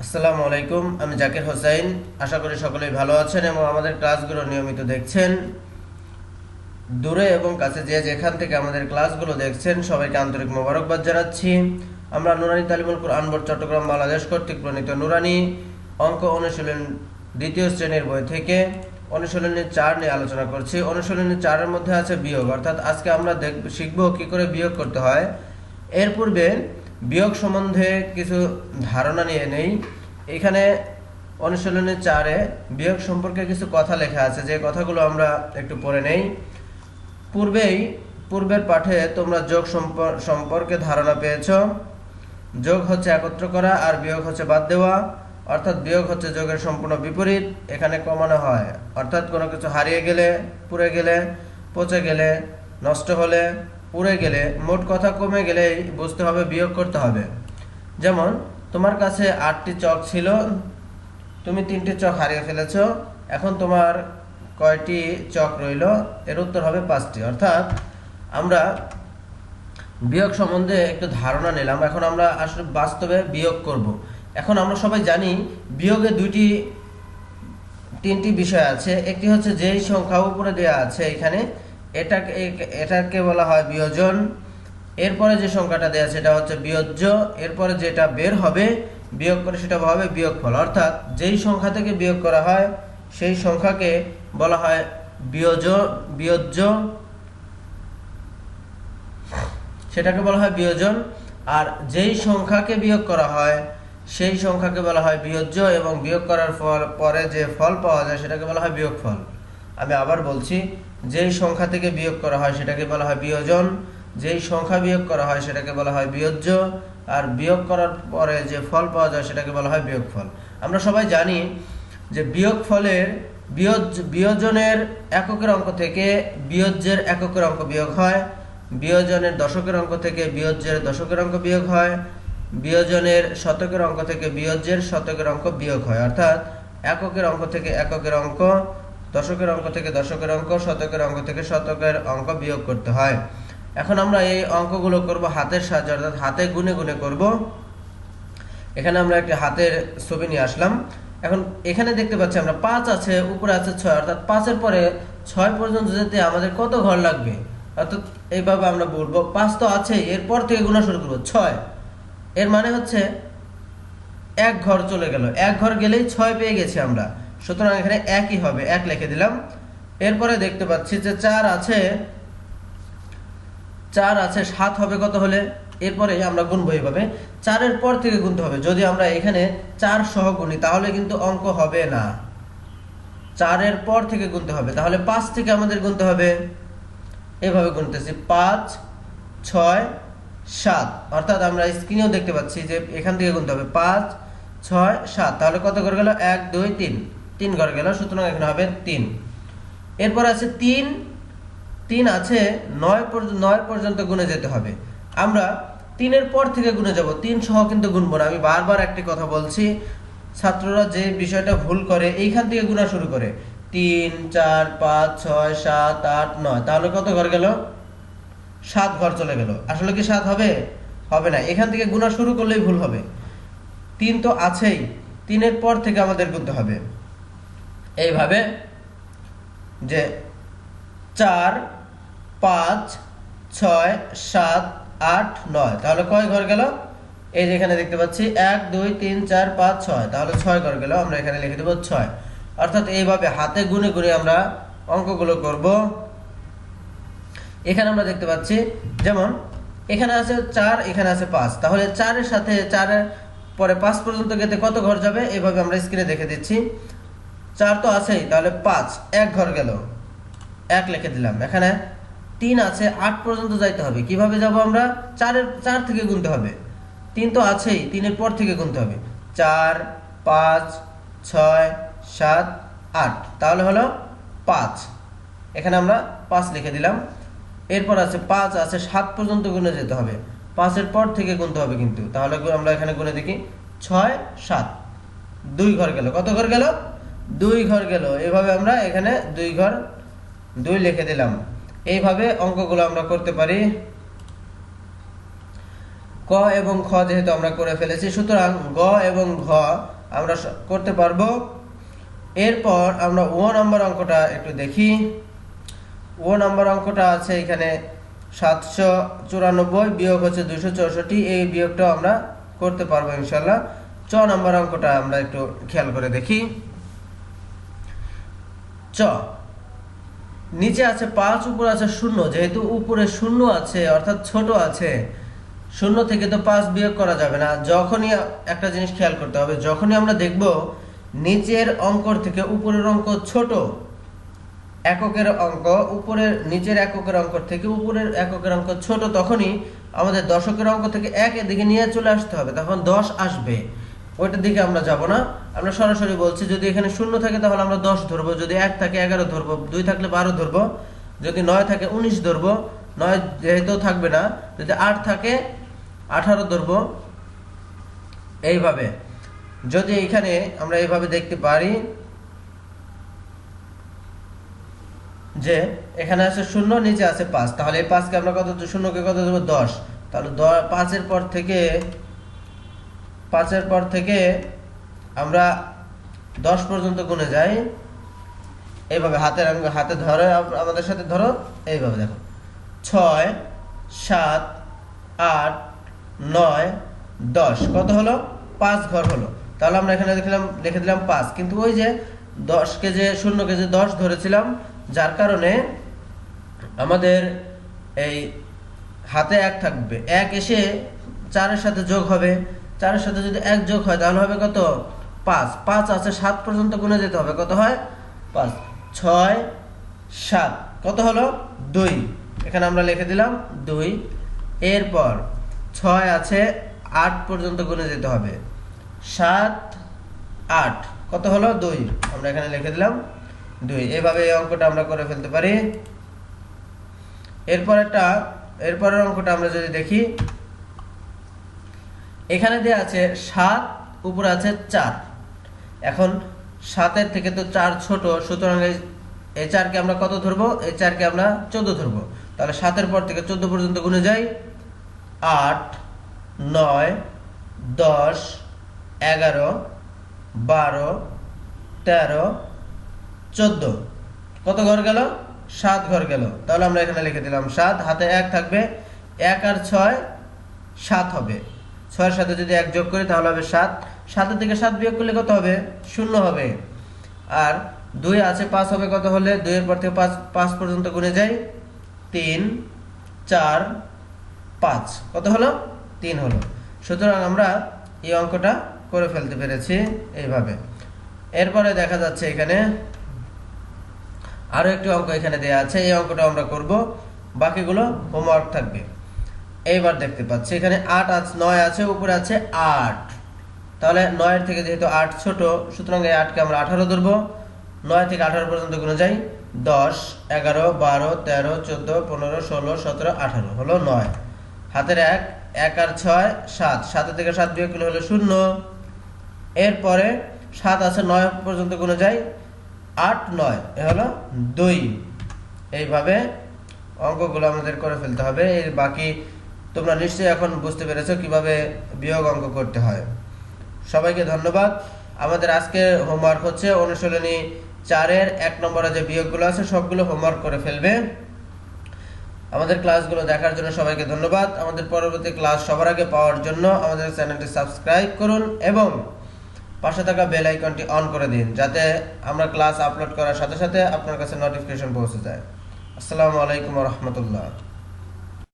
আসসালামু আলাইকুম, আমি জাকির হোসেন। আশা করি সকলেই ভালো আছেন এবং আমাদের ক্লাসগুলো নিয়মিত দেখছেন। দূরে এবং কাছে যে যেখান থেকে আমাদের ক্লাসগুলো দেখছেন সবাইকে আন্তরিক মোবারকবাদ জানাচ্ছি। আমরা নুরানি তালিমুল কুরআন বোর্ড চট্টগ্রাম বাংলাদেশ কর্তৃক প্রণীত নুরানি অঙ্ক অনুশীলন দ্বিতীয় শ্রেণীর বই থেকে অনুশীলনী 4 নিয়ে আলোচনা করছি। অনুশীলনী 4-এর মধ্যে আছে বিয়োগ, অর্থাৎ আজকে আমরা শিখব কি করে বিয়োগ করতে হয়। এর পূর্বে বিয়োগ সম্বন্ধে কিছু ধারণা নিয়ে নেই। এখানে অনুশীলনী 4-এ বিয়োগ সম্পর্কে কিছু কথা লেখা আছে, যে কথাগুলো আমরা একটু পড়ে নেই। পূর্বের পাঠে তোমরা যোগ সম্পর্কে ধারণা পেয়েছ। যোগ হচ্ছে একত্র করা আর বিয়োগ হচ্ছে বাদ দেওয়া, অর্থাৎ বিয়োগ হচ্ছে যোগের সম্পূর্ণ বিপরীত। এখানে কমানো হয়, অর্থাৎ কোনো কিছু হারিয়ে গেলে, পুড়ে গেলে, পচে গেলে, নষ্ট হলে, পুড়ে গেলে, মোট কথা কমে গেলেই বুঝতে হবে বিয়োগ করতে হবে। যেমন তোমার কাছে 8টি চক ছিল, তুমি 3টি চক হারিয়ে ফেলেছ, এখন তোমার কয়টি চক রইল? এর উত্তর হবে 5টি। অর্থাৎ আমরা বিয়োগ সম্বন্ধে একটু ধারণা নিলাম, এখন আমরা আসলে বাস্তবে বিয়োগ করব। এখন আমরা সবাই জানি বিয়োগে তিনটি বিষয় আছে। একটি হচ্ছে যেই সংখ্যা উপরে দেওয়া আছে এখানে, এটাকে বলা হয় বিয়োজন। এরপরে যে সংখ্যাটা দেওয়া আছে এটা হচ্ছে বিয়োজ্য। এরপরে যেটা বের হবে বিয়োগ করে সেটা হবে বিয়োগফল। অর্থাৎ যেই সংখ্যা থেকে বিয়োগ করা হয় সেই সংখ্যাকে বলা হয় বিয়োজ্য, সেটাকে বলা হয় বিয়োজন। আর যেই সংখ্যাকে বিয়োগ করা হয় সেই সংখ্যাকে বলা হয় বিয়োজ্য, এবং বিয়োগ করার পরে যে ফল পাওয়া যায় সেটাকে বলা হয় বিয়োগফল। আমি আবার বলছি, যেই সংখ্যা থেকে বিয়োগ করা হয় সেটাকে বলা হয় বিয়োজন, যেই সংখ্যা বিয়োগ করা হয় সেটাকে বলা হয় বিয়োজ্য, আর বিয়োগ করার পরে যে ফল পাওয়া যায় সেটাকে বলা হয় বিয়োগফল। আমরা সবাই জানি যে বিয়োজনের এককের অঙ্ক থেকে বিয়োজ্যের এককের অঙ্ক বিয়োগ হয়, বিয়োজনের দশকের অঙ্ক থেকে বিয়োজ্যের দশকের অঙ্ক বিয়োগ হয়, বিয়োজনের শতকের অঙ্ক থেকে বিয়োজ্যের শতকের অঙ্ক বিয়োগ হয়। অর্থাৎ এককের অঙ্ক থেকে এককের অঙ্ক, দশকের অঙ্ক থেকে দশকের অঙ্ক, শতকের অঙ্ক থেকে শতকের অঙ্ক বিয়োগ করতে হয়। এখন আমরা এই অঙ্কগুলো করব হাতের সাহায্যে, অর্থাৎ হাতে গুনে গুনে করব। এখানে আমরা একটি হাতের ছবি নিয়ে আসলাম। এখন এখানে দেখতে পাচ্ছি আমরা 5 আছে, উপরে আছে 6, অর্থাৎ 5-এর পরে 6 পর্যন্ত যেতে আমাদের কত ঘর লাগবে? অর্থাৎ এইভাবে আমরা বলবো 5 তো আছে, এরপর থেকে গুণা শুরু করবো 6। এর মানে হচ্ছে 1 ঘর চলে গেল, 1 ঘর গেলেই 6 পেয়ে গেছি আমরা। সুতরাং এখানে 1ই হবে, 1 লিখে দিলাম। এরপরে দেখতে পাচ্ছি যে 4 আছে, 7 হবে কত হলে? এরপরে আমরা গুনবো এইভাবে, 4-এর পর থেকে গুনতে হবে। যদি আমরা এখানে 4 সহ গুনি তাহলে কিন্তু অঙ্ক হবে না, 4-এর পর থেকে গুনতে হবে। তাহলে 5 থেকে আমাদের গুনতে হবে, এভাবে গুনতেছি 5, 6, 7। অর্থাৎ আমরা স্ক্রিনেও দেখতে পাচ্ছি যে এখান থেকে গুনতে হবে 5, 6, 7। তাহলে কত ঘর গেল? 1, 2, 3 ঘর গেল। সুতরাং এখানে হবে 3। এরপর আছে 3 আছে, 9 পর্যন্ত গুনে যেতে হবে। আমরা 3-এর পর থেকে গুনে যাব, 3 সহ কিন্তু গুনবো না। আমি বারবার একটি কথা বলছি, ছাত্ররা যে বিষয়টা ভুল করে এইখান থেকে গুণা শুরু করে 3, 4, 5, 6, 7, 8, 9। তাহলে কত ঘর গেল? 7 ঘর চলে গেল। আসলে কি 7 হবে? হবে না, এখান থেকে গুণা শুরু করলেই ভুল হবে। 3 তো আছেই, 3-এর পর থেকে আমাদের গুনতে হবে এইভাবে যে 4, 5, 6, 7, 8, 9। তাহলে কয় ঘর গেল? এই যে এখানে দেখতে পাচ্ছি 1, 2, 3, 4, 5, 6। তাহলে 6 ঘর গেল, আমরা এখানে লিখে দেব 6। অর্থাৎ এইভাবে হাতে গুনে গুনে আমরা অঙ্কগুলো করব। এখানে আমরা দেখতে পাচ্ছি যেমন এখানে আছে 4, এখানে আছে 5। তাহলে 4-এর সাথে 4-এর পরে 5 পর্যন্ত গেতে কত ঘর যাবে? এইভাবে আমরা স্ক্রিনে দেখে দিচ্ছি। 4 তো আছেই, তাহলে 5, 1 ঘর গেল, 1 লিখে দিলাম। এখানে 3 আছে, 8 পর্যন্ত যাইতে হবে। কিভাবে যাব আমরা? 4 থেকে গুনতে হবে। 3 তো আছেই, 3-এর পর থেকে গুনতে হবে 4, 5, 6, 7, 8। তাহলে হলো 5। এখানে আমরা 5 লিখে দিলাম। এরপর আছে 5 আছে, 7 পর্যন্ত গুনে যেতে হবে, 5-এর পর থেকে গুনতে হবে কিন্তু। তাহলে আমরা এখানে গুনে দেখি 6, 7, 2 ঘর গেল। কত ঘর গেল? 2 ঘর গেল। এভাবে আমরা এখানে 2 ঘর 2 লিখে দিলাম। এইভাবে অঙ্কগুলো আমরা করতে পারি। ক এবং খ যেহেতু আমরা করে ফেলেছি, সুতরাং গ এবং ঘ আমরা করতে পারবো। এরপর আমরা ও নম্বর অঙ্কটা একটু দেখি। ও নম্বর অঙ্কটা আছে এখানে 794 বিয়োগ হচ্ছে 264, এই বিয়োগটা আমরা করতে পারবো ইনশাল্লাহ। চ নম্বর অঙ্কটা আমরা একটু খেয়াল করে দেখি। চ, নিচে আছে 5, উপরে আছে 0। যেহেতু উপরে 0 আছে অর্থাৎ ছোট আছে, 0 থেকে তো 5 বিয়োগ করা যাবে না। যখনই একটা জিনিস খেয়াল করতে হবে, যখনই আমরা দেখব নিচের অঙ্কর থেকে উপরের অঙ্ক ছোট, এককের অঙ্ক উপরের নিচের এককের অঙ্ক থেকে উপরের এককের অঙ্ক ছোট, তখনই আমাদের দশকের অঙ্ক থেকে 1 এর দিকে নিয়ে চলে আসতে হবে, তখন 10 আসবে। ওইটার দিকে আমরা যাব না, আমরা সরাসরি বলছি যদি এখানে 0 থাকে তাহলে আমরা 10 ধরবো, যদি 1 থাকে 11 ধরবো, 2 থাকলে 12 ধরবো, যদি 9 থাকে 19 ধরবো, 9 যেহেতু থাকবে না, যদি 8 থাকে 18 ধরবো। এইভাবে যদি এখানে আমরা এইভাবে দেখতে পারি যে এখানে আছে 0, নিচে আছে 5, তাহলে এই 5 কে আমরা কত, 0 কে কত দেব, 10। তাহলে 5 এর পর থেকে আমরা 10 পর্যন্ত গুণে যাই। এইভাবে হাতে ধরো, আমাদের সাথে ধরো, এইভাবে দেখো, 6 7 8 9 10, কত হলো, 5 ঘর হলো। তাহলে আমরা এখানে লিখে দিলাম 5, কিন্তু ওই যে 10 কে যে 0 কে যে 10 ধরেছিলাম, যার কারণে আমাদের এই হাতে 1 থাকবে, 1 এসে 4 এর সাথে যোগ হবে, 4 এর সাথে যদি 1 যোগ হয় তাহলে হবে কত, 5। 5 আছে 7 পর্যন্ত গুণে যেতে হবে, কত হয়, 5 6 7, কত হলো, 2। এখানে আমরা লিখে দিলাম 2। এরপর 6 আছে 8 পর্যন্ত গুণে যেতে হবে, 7 8, কত হলো, 2। আমরা এখানে লিখে দিলাম 2। এইভাবে এই অঙ্কটা আমরা করে ফেলতে পারি। এরপরের অঙ্কটা আমরা যদি দেখি, এখানে দেয়া আছে 7, উপরে আছে 4। এখন 7 এর থেকে তো 4 ছোট, সুতরাং এই 4 কে আমরা কত ধরবো, এই 4 কে আমরা 14 ধরবো। তাহলে 7 এর পর থেকে 14 পর্যন্ত গুণে যাই, 8 9 10 11 12 13 14, কত ঘর গেল, 7 ঘর গেল। তাহলে আমরা এখানে লিখে দিলাম 7, হাতে 1 থাকবে, 1 আর 6 7 হবে, 6 এর সাথে যদি 1 যোগ করি তাহলে হবে 7, 7 এর থেকে 7 বিয়োগ করলে কত হবে, 0 হবে। আর 2 আছে 5 হবে, কত হলে, 2 এর পর থেকে 5 পর্যন্ত গুণে যাই, 3 4 5, কত হলো, 3 হলো। সুতরাং আমরা এই অঙ্কটা করে ফেলতে পেরেছি এইভাবে। এরপরে দেখা যাচ্ছে এখানে আরো একটি অঙ্ক এখানে দেয়া আছে, এই অঙ্কটা আমরা করব, বাকিগুলো হোমওয়ার্ক থাকবে। এইবার দেখতে পাচ্ছি এখানে 8 আছে, 9 আছে, উপরে আছে 8। তাহলে 9 এর থেকে যেহেতু 8 ছোট, সুতরাং এই 8 কে আমরা 18 ধরবো। 9 থেকে 18 পর্যন্ত গুণে যাই, 10 11 12 13 14 15 16 17 18, হলো 9। হাতের 1 আর 6 7, 7 থেকে 7 বিয়োগ করলে হলো 0। এরপরে 7 আছে, 9 পর্যন্ত গুণে যাই, 8 9, এ হলো 2। এইভাবে অঙ্কগুলো আমাদের করে ফেলতে হবে। এর বাকি তোমরা নিশ্চয়ই এখন বুঝতে পেরেছো কিভাবে বিয়োগ অঙ্ক করতে হয়। সবাইকে ধন্যবাদ। আমাদের আজকে হোমওয়ার্ক হচ্ছে অনুশীলনী 4 এর 1 নম্বরে যে বিয়োগগুলো আছে সবগুলো হোমওয়ার্ক করে ফেলবে। আমাদের ক্লাসগুলো দেখার জন্য সবাইকে ধন্যবাদ। আমাদের পরবর্তী ক্লাস সবার আগে পাওয়ার জন্য আমাদের চ্যানেলটি সাবস্ক্রাইব করুন এবং পাশে থাকা বেল আইকনটি অন করে দিন, যাতে আমরা ক্লাস আপলোড করার সাথে সাথে আপনার কাছে নোটিফিকেশন পৌঁছে যায়। আসসালামু আলাইকুম ওয়া রাহমাতুল্লাহ।